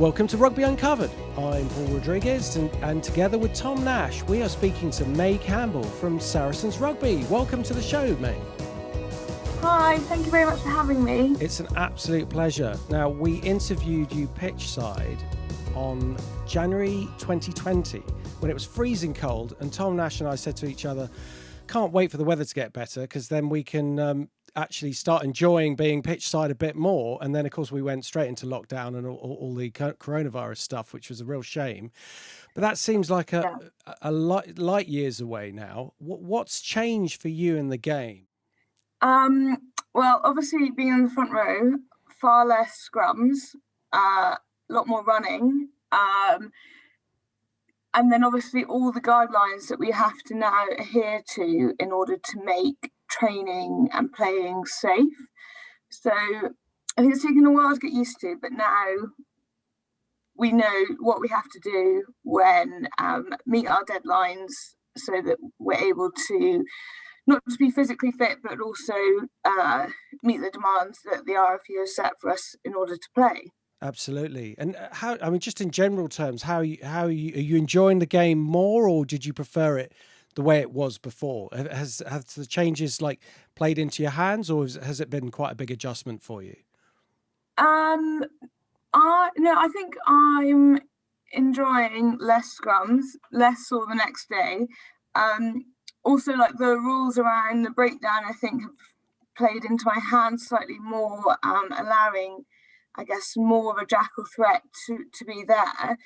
Welcome to Rugby Uncovered. I'm Paul Rodriguez and together with Tom Nash, we are speaking to May Campbell from Saracens Rugby. Welcome to the show, May. Hi, thank you very much for having me. It's an absolute pleasure. Now, we interviewed you pitch side on January 2020 when it was freezing cold, and Tom Nash and I said to each other, can't wait for the weather to get better because then we can actually start enjoying being pitch side a bit more. And then, of course, we went straight into lockdown and all the coronavirus stuff, which was a real shame. But that seems like a light years away now. What's changed for you in the game? Well, obviously being in the front row, far less scrums, a lot more running, and then obviously all the guidelines that we have to now adhere to in order to make training and playing safe. So I think it's taken a while to get used to, but now we know what we have to do when meet our deadlines so that we're able to not just be physically fit, but also meet the demands that the RFU has set for us in order to play. Absolutely. And just in general terms, are you enjoying the game more, or did you prefer it the way it was before? Has the changes played into your hands, or has it been quite a big adjustment for you? No, I think I'm enjoying less scrums, less sore the next day. Also, the rules around the breakdown, I think, have played into my hands slightly more, allowing, I guess, more of a jackal threat to be there,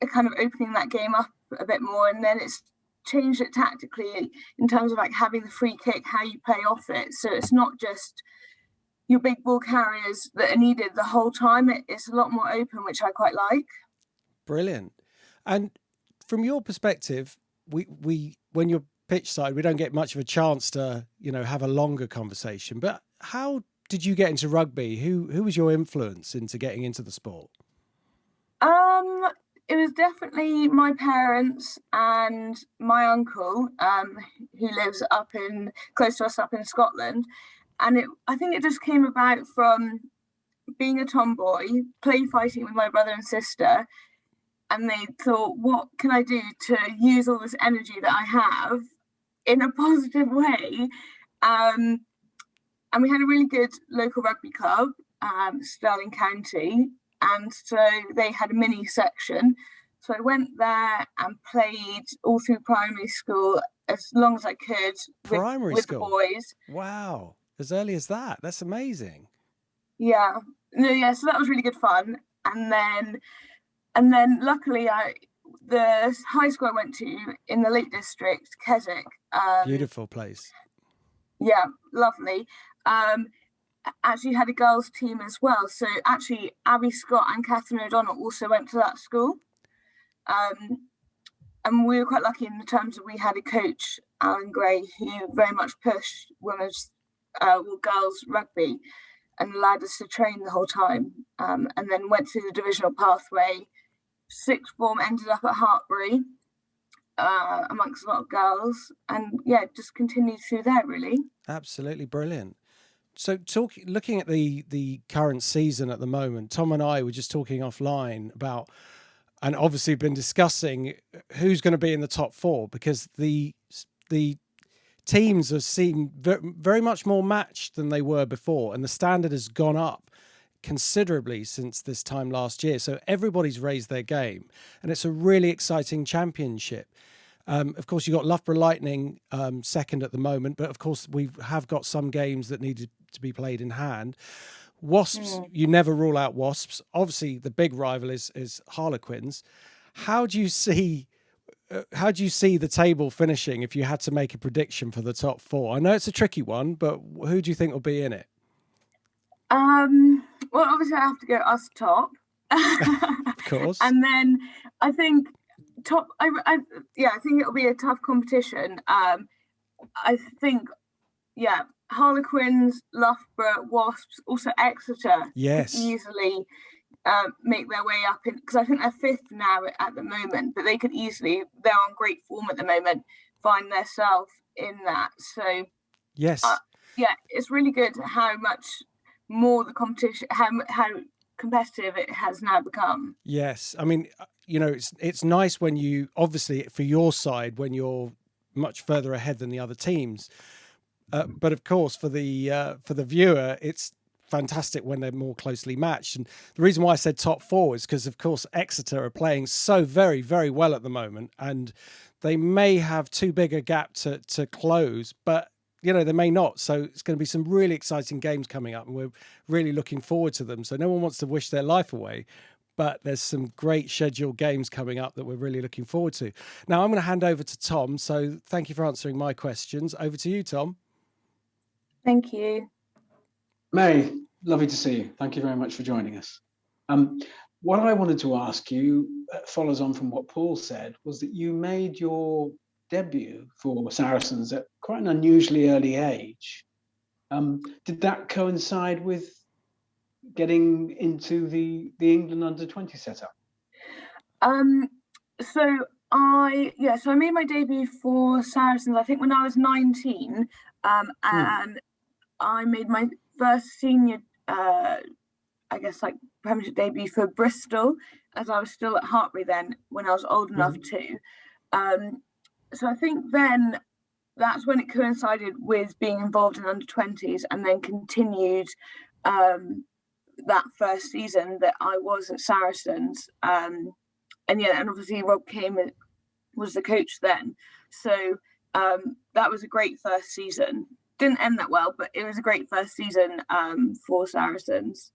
kind of opening that game up a bit more. And then it's changed it tactically in terms of having the free kick, how you play off it. So it's not just your big ball carriers that are needed the whole time. It's a lot more open, which I quite like. Brilliant. And from your perspective, we when you're pitch side, we don't get much of a chance to, have a longer conversation. But how did you get into rugby? Who was your influence into getting into the sport? It was definitely my parents and my uncle, who lives close to us up in Scotland. And I think it just came about from being a tomboy, play fighting with my brother and sister. And they thought, what can I do to use all this energy that I have in a positive way? And we had a really good local rugby club, Stirling County. And so they had a mini section. So I went there and played all through primary school as long as I could with the boys. Wow. As early as that. That's amazing. Yeah. So that was really good fun. And then luckily the high school I went to in the Lake District, Keswick. Beautiful place. Yeah, lovely. Actually had a girls team as well. So actually Abby Scott and Catherine O'Donnell also went to that school. And we were quite lucky in the terms of we had a coach, Alan Gray, who very much pushed girls rugby and allowed us to train the whole time. And then went through the divisional pathway. Sixth form ended up at Hartbury amongst a lot of girls, and just continued through there really. Absolutely brilliant. So looking at the current season at the moment, Tom and I were just talking offline about, and obviously been discussing who's going to be in the top four, because the teams have seemed very much more matched than they were before, and the standard has gone up considerably since this time last year. So everybody's raised their game, and it's a really exciting championship. Of course, you've got Loughborough Lightning second at the moment, but of course we have got some games that needed to be played in hand. Wasps, You never rule out Wasps. Obviously, the big rival is Harlequins. How do you see the table finishing if you had to make a prediction for the top four? I know it's a tricky one, but who do you think will be in it? Well, obviously I have to go us top. Of course. And then I think top. I think it'll be a tough competition. I think, Harlequins, Loughborough, Wasps, also Exeter. Yes. Could easily make their way up in, because I think they're fifth now at the moment, but they could easily, they're on great form at the moment, find themselves in that. So yes, it's really good how much more the competition, how competitive it has now become. Yes, I mean, it's nice when you, obviously for your side, when you're much further ahead than the other teams, but of course for the viewer, it's fantastic when they're more closely matched. And the reason why I said top four is because, of course, Exeter are playing so very, very well at the moment, and they may have too big a gap to close, but they may not. So it's going to be some really exciting games coming up, and we're really looking forward to them. So no one wants to wish their life away, but there's some great scheduled games coming up that we're really looking forward to. Now I'm going to hand over to Tom. So thank you for answering my questions. Over to you, Tom. Thank you. May, lovely to see you. Thank you very much for joining us. What I wanted to ask you follows on from what Paul said, was that you made your debut for Saracens at quite an unusually early age. Did that coincide with getting into the England under-20 setup? So I made my debut for Saracens, I think when I was 19, and I made my first senior, Premiership debut for Bristol, as I was still at Hartbury then, when I was old enough to. So I think then that's when it coincided with being involved in under-20s, and then continued that first season that I was at Saracens. And obviously Rob came and was the coach then. So that was a great first season. Didn't end that well, but it was a great first season for Saracens.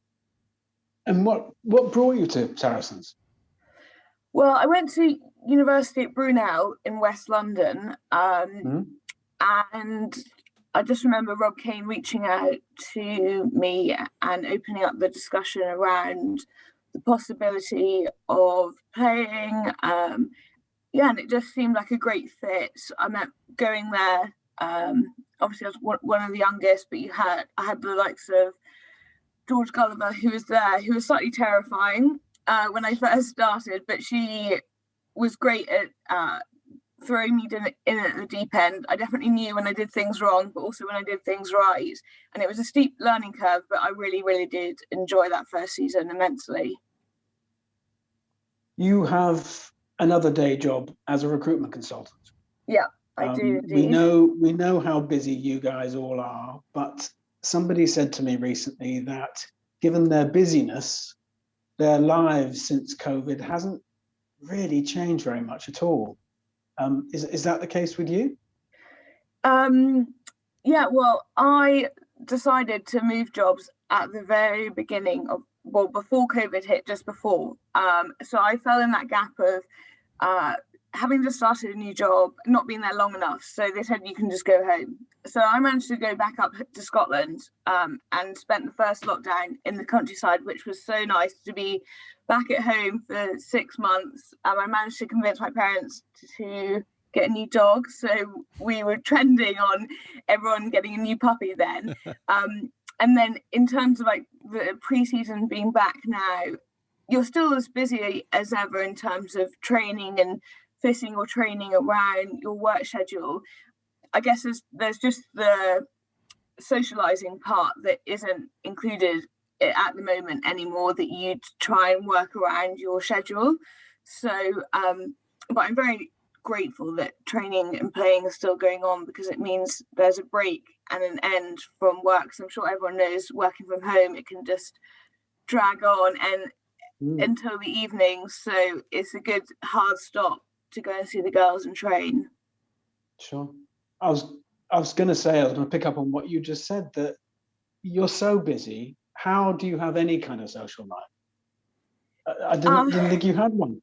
And what brought you to Saracens? Well, I went to university at Brunel in West London, and I just remember Rob Kane reaching out to me and opening up the discussion around the possibility of playing. And it just seemed like a great fit. I meant going there. Obviously, I was one of the youngest, but I had the likes of George Gulliver, who was there, who was slightly terrifying when I first started, but she was great at throwing me in at the deep end. I definitely knew when I did things wrong, but also when I did things right. And it was a steep learning curve, but I really, really did enjoy that first season immensely. You have another day job as a recruitment consultant. Yeah, I do indeed. We know how busy you guys all are, but somebody said to me recently that given their busyness, their lives since COVID hasn't really changed very much at all. Is that the case with you? Well, I decided to move jobs at the very beginning of, before COVID hit, just before. So I fell in that gap of having just started a new job, not being there long enough. So they said, you can just go home. So I managed to go back up to Scotland and spent the first lockdown in the countryside, which was so nice to be back at home for 6 months. I managed to convince my parents to get a new dog. So we were trending on everyone getting a new puppy then. And then in terms of like the pre-season being back now, you're still as busy as ever in terms of training and fitting your training around your work schedule. I guess there's just the socializing part that isn't included at the moment anymore, that you try and work around your schedule. So, but I'm very grateful that training and playing is still going on, because it means there's a break and an end from work. So I'm sure everyone knows working from home, it can just drag on and until the evening. So it's a good hard stop to go and see the girls and train. Sure. I was going to pick up on what you just said, that you're so busy. How do you have any kind of social life? I didn't think you had one.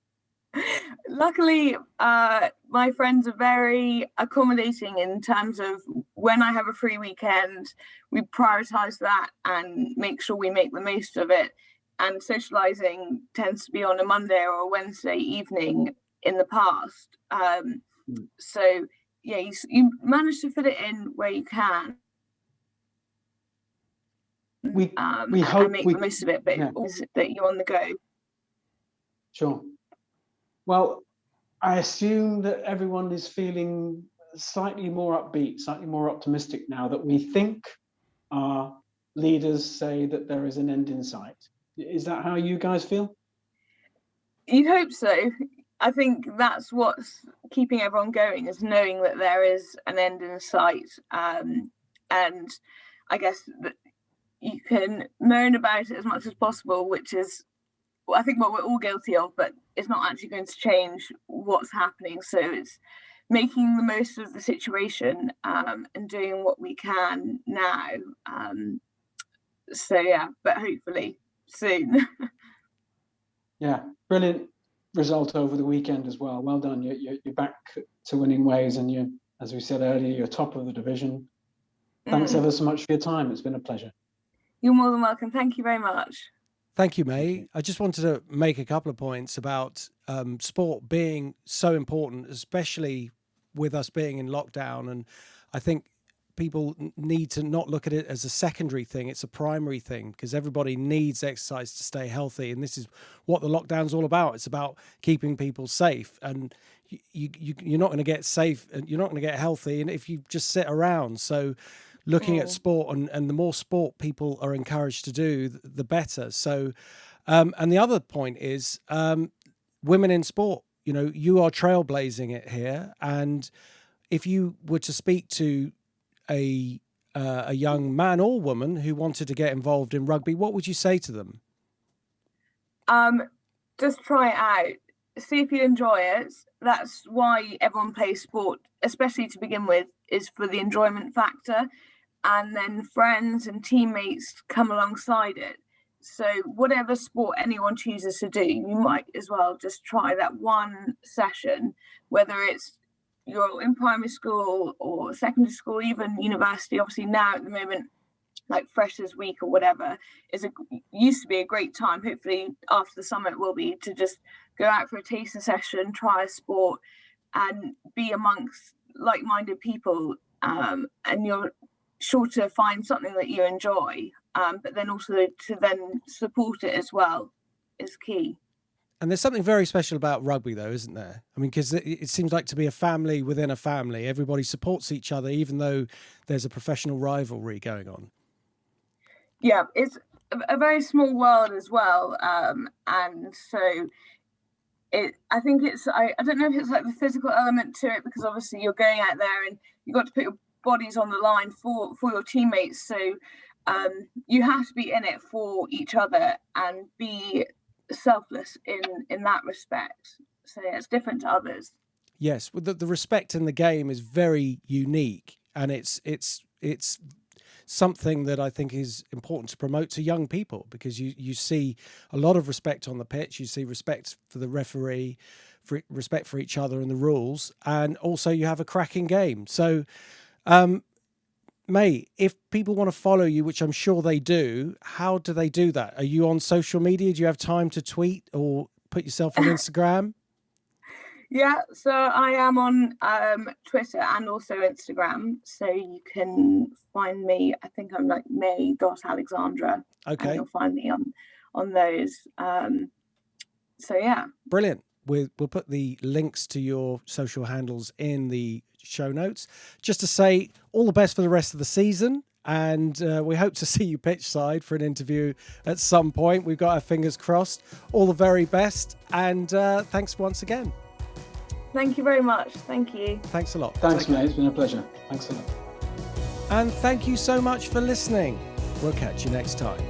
Luckily, my friends are very accommodating in terms of when I have a free weekend, we prioritize that and make sure we make the most of it. And socializing tends to be on a Monday or a Wednesday evening in the past. So yeah, you manage to fit it in where you can. We hope and make the most of it, but also that you're on the go. Sure. Well, I assume that everyone is feeling slightly more upbeat, slightly more optimistic now that we think our leaders say that there is an end in sight. Is that how you guys feel? You'd hope so. I think that's what's keeping everyone going, is knowing that there is an end in sight. And I guess that you can moan about it as much as possible, which is, I think, what we're all guilty of, but it's not actually going to change what's happening. So it's making the most of the situation and doing what we can now. So yeah, but hopefully soon. Yeah, brilliant result over the weekend as well. Well done. You're back to winning ways, and you, as we said earlier, you're top of the division. Thanks ever so much for your time. It's been a pleasure. You're more than welcome. Thank you very much. Thank you, May. I just wanted to make a couple of points about sport being so important, especially with us being in lockdown. And I think people need to not look at it as a secondary thing. It's a primary thing, because everybody needs exercise to stay healthy. And this is what the lockdown's all about. It's about keeping people safe. And you're not going to get safe and you're not going to get healthy, and if you just sit around. So looking at sport, and the more sport people are encouraged to do, the better. So, and the other point is women in sport. You know, you are trailblazing it here. And if you were to speak to a young man or woman who wanted to get involved in rugby, what would you say to them? Just try it out. See if you enjoy it. That's why everyone plays sport, especially to begin with, is for the enjoyment factor. And then friends and teammates come alongside it. So whatever sport anyone chooses to do, you might as well just try that one session, whether it's you're in primary school or secondary school, even university. Obviously now at the moment, like Freshers Week or whatever, used to be a great time. Hopefully after the summer it will be, to just go out for a tasting session, try a sport, and be amongst like-minded people. And you're sure to find something that you enjoy, but then also to then support it as well is key. And there's something very special about rugby, though, isn't there? I mean, because it seems like to be a family within a family. Everybody supports each other, even though there's a professional rivalry going on. Yeah, it's a very small world as well. And so I think I don't know if it's like the physical element to it, because obviously you're going out there and you've got to put your bodies on the line for your teammates. So you have to be in it for each other and be selfless in that respect. So yeah, it's different to others. Yes, the respect in the game is very unique, and it's something that I think is important to promote to young people, because you see a lot of respect on the pitch. You see respect for the referee, respect for each other and the rules, and also you have a cracking game. So May, if people want to follow you, which I'm sure they do, how do they do that? Are you on social media? Do you have time to tweet or put yourself on Instagram? Yeah, so I am on Twitter and also Instagram. So you can find me, I think I'm like May.Alexandra. Okay. And you'll find me on those. So yeah. Brilliant. We'll put the links to your social handles in the show notes. Just to say all the best for the rest of the season, and we hope to see you pitch side for an interview at some point. We've got our fingers crossed. All the very best, and thanks once again. Thank you very much. Thank you. Thanks a lot. Thanks, mate. It's been a pleasure. Thanks a lot. And thank you so much for listening. We'll catch you next time.